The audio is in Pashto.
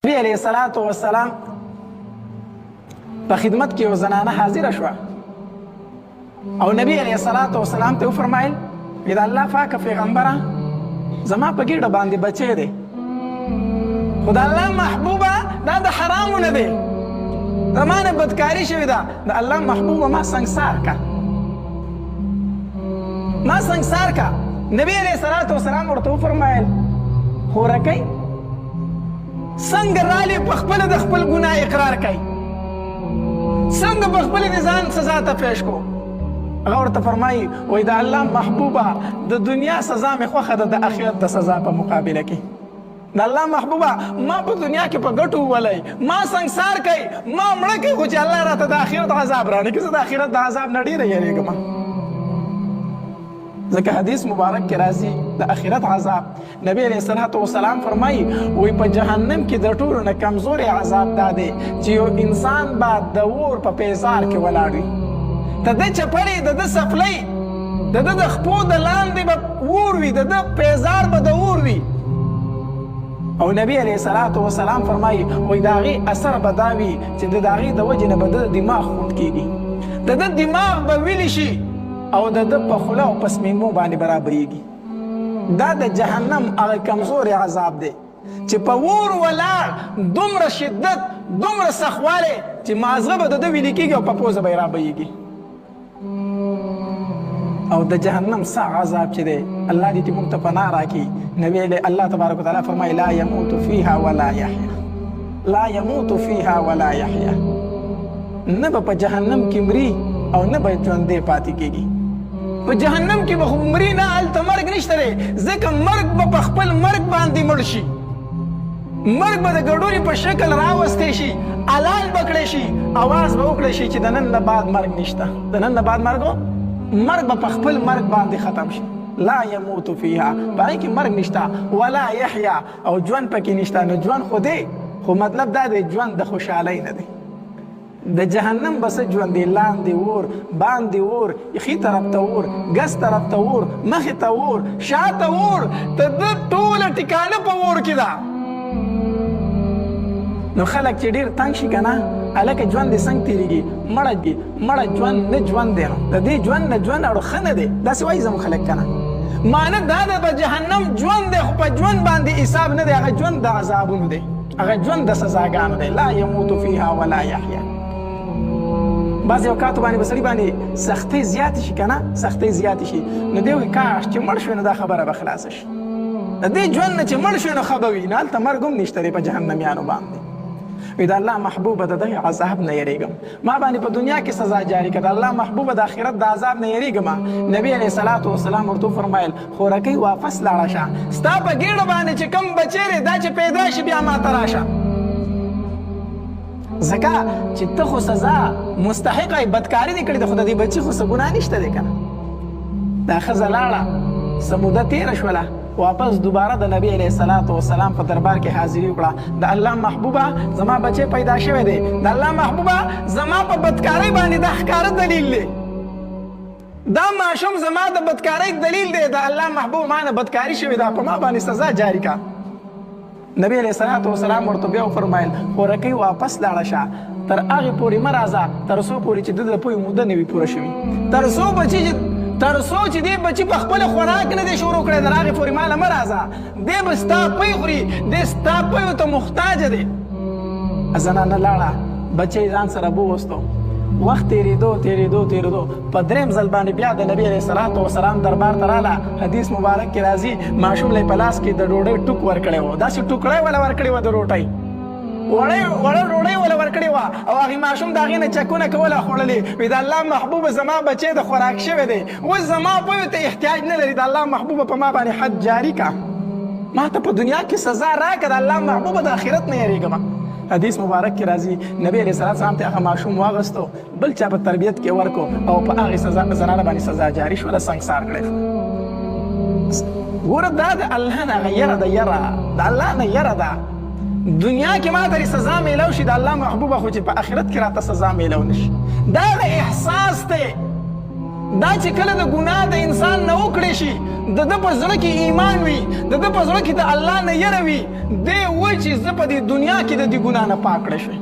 نبی علیه الصلاة والسلام په خدمت کې یو زنانه حاضره شوه او نبی علیه الصلاة والسلام ته وفرمایل د الله پاکه پیغمبره زما په ګېډه باندې بچی دی خو د الله محبوبه دا د حرامو نه دی زما نه بدکاري شوې ده د الله محبوبه ما سنګسار کا نبی علیه الصلاة والسلام ورته وفرمایل خورکۍ څنګه رالی په خپله د خپل ګناه اقرار کوي څنګه په خپله د ځان سزا ته پیش کو هغه ورته فرمایي وایي د الله محبوبه د دنیا سزا مې خوښه ده د آخرت د سزا په مقابله کې د الله محبوبه ما په دنیا کې په ګټو وولی ما سنګسار کوي ما مړه کوي خو چې الله راته د آخرت عذاب رانکړي زه د آخرت د عذاب نه ډېره یېرېږم ځکه حدیث مبارک کې راځي د آخرت عذاب نبی علیه الصلاة والسلام فرمایي وایي په جهنم کې د ټولو نه کمزوری عذاب دا دی چې یو انسان به د اور په پیزار کې ولاړ وي د ده چپړې د ده څپلۍ د ده د خپو د لاندې به اور وي د ده پیزار به د اور وي او نبی علیه الصلاة والسلام فرمایي وایي د هغې اثر به دا وي چې د هغې د وجې نه به د دماغ خوند کېږي د ده دماغ به ویلې شي او د ده په خوله او په سمیمو باندې برابریږي دا د جهنم هغه کمزوری عذاب دی چې په اور ولاړ دومره شدت دومره سخوالی چې مازغه به د ده ویلې کېږي او په پوزه به یې رابهیږي او د جهنم سخت عذاب چې دی الله دې چې موږ ته پناه راکړي نبی الله تبارک وتعالی فرمایي لا یموت فیها ولا یحیا لا یموت فیها ولا یحیا نه به په جهنم کې مري او نه به ژوندی پاتې کېږي په جهنم کې به خو مري نه هلته مرګ نشته دی ځکه مرګ به په خپل مرګ باندې مړ شي مرګ به د ګډوري په شکل راوستی شي حلال به کړی شي اواز به وکړی شي چې د نن نه بعد مرګ نشته د نن نه بعد مرګ به په خپل مرګ باندې ختم شي لا یموت فیها په هغې کې مرګ نشته ولا یحیا او ژوند پکې نشته نو ژوند خو دی خو مطلب دا دی ژوند د خوشحالۍ نه دی د جهنم بس ژوند دی لاندې اور باندې اور ښي طرف ته اور ګس طرف ته اور مخې ته اور شاته اور د ده ټوله ټکانه په اور کې ده نو خلک چې ډېر تنګ شي که نه هلکه ژوند دې څنګه تېرېږي مړه ژوند نه ژوند دی نو د دې ژوند نه ژوند اړو ښه نه دی داسې وایي زموږ خلک که نه معنه دا ده په جهنم ژوند دی خو په ژوند باندې حساب نه دی هغه ژوند د عذابونو دی هغه ژوند د سزاګانو دی لا یموت فیها ولا یحیا بعضې اوقاتو باندې به سړي باندې سختۍ زیاتې شي که نه سختۍ زیاتې شي نو دی وایي کاش چې مړ شوی نو دا خبره به خلاصه شي د دې ژوند نه چې مړ شوی نو ښه به وي نو هلته مرګ هم نشته دی په جهنمیانو باندې وی د الله محبوبه د دغې عذاب نه یېرېږم ما باندې په دنیا کې سزا جاري کړه د الله محبوبه د آخرت د عذاب نه یېرېږم نبی علیه الصلاة والسلام ورته وفرمایل خورکۍ واپس لاړه شه ستا په ګېډه باندې چې کوم بچی دی دا چې پیدا شي بیا ما ته راشه ځکه چې ته خو سزا مستحقه یې بدکاري دې کړې ده خو د دې بچي خو څه ګناه نشته دی که نه دا ښځه لاړه څه موده تېره شوله واپس دوباره د نبی علیه الصلاة والسلام په دربار کې حاضري وکړه د الله محبوبه زما بچی پیدا شوی دی د الله محبوبه زما په بدکارۍ باندې دا ښکاره دلیل دی دا ماشوم زما د بدکارۍ دلیل دی د الله محبوب ما نه بدکاري شوې ده په ما باندې سزا جاري کا نبی علیه الصلاة والسلام ورته بیا وفرمایل خورکۍ واپس لاړه شه تر هغې پورې مه راځه تر څو پورې چې د ده پوی موده نه وي پوره شوي تر څو چې دې بچي په خپله خوراک نه دی شروع کړی تر هغې پورې ماله مه راځه دی به ستا پی خوري دی ستا پیو ته محتاجه دی زنانه لاړه بچی ځان سره بووستو وخت تېرېدو په درېیم ځل باندې بیا د نبي علیه الصلاة والسلام دربار ته راله حدیث مبارک کې راځي ماشوم لی په لاس کې د ډوډۍ ټوک ورکړی و داسې ټوکړی وله ورکړې وه د روټۍ وړه ډوډۍ وله ورکړې وه او هغې ماشوم د هغې نه چکونه کوله خوړلې وي د الله محبوبه زما بچی د خوراک شوی دی اوس زما پویو ته احتیاج نه لري د الله محبوبه په ما باندې حد جاري کا ما ته په دنیا کې سزا راکړه د الله محبوبه د آخرت نه یېرېږم حدیث مبارک کې راځي نبی علیه السلام ته هغه ماشوم واغستو بل چا په تربیت کې ورکو او په هغې زنانه باندې سزا جاري شوله سنګسار کړی شو ګوره دا د الله نه هغه یره ده یره د الله نه یره ده دنیا کې ما ته سزا میلو شي د الله محبوبه خو چې په آخرت کې راته سزا میلو نشي دا د احساس دی دا چې کله د ګناه د انسان نه وکړې شي د ده په زړه کې ایمان وي د ده په زړه کې د الله نه یره وي دی وایي چې زه په دې دنیا کې د دې ګناه نه پاک کړی شوی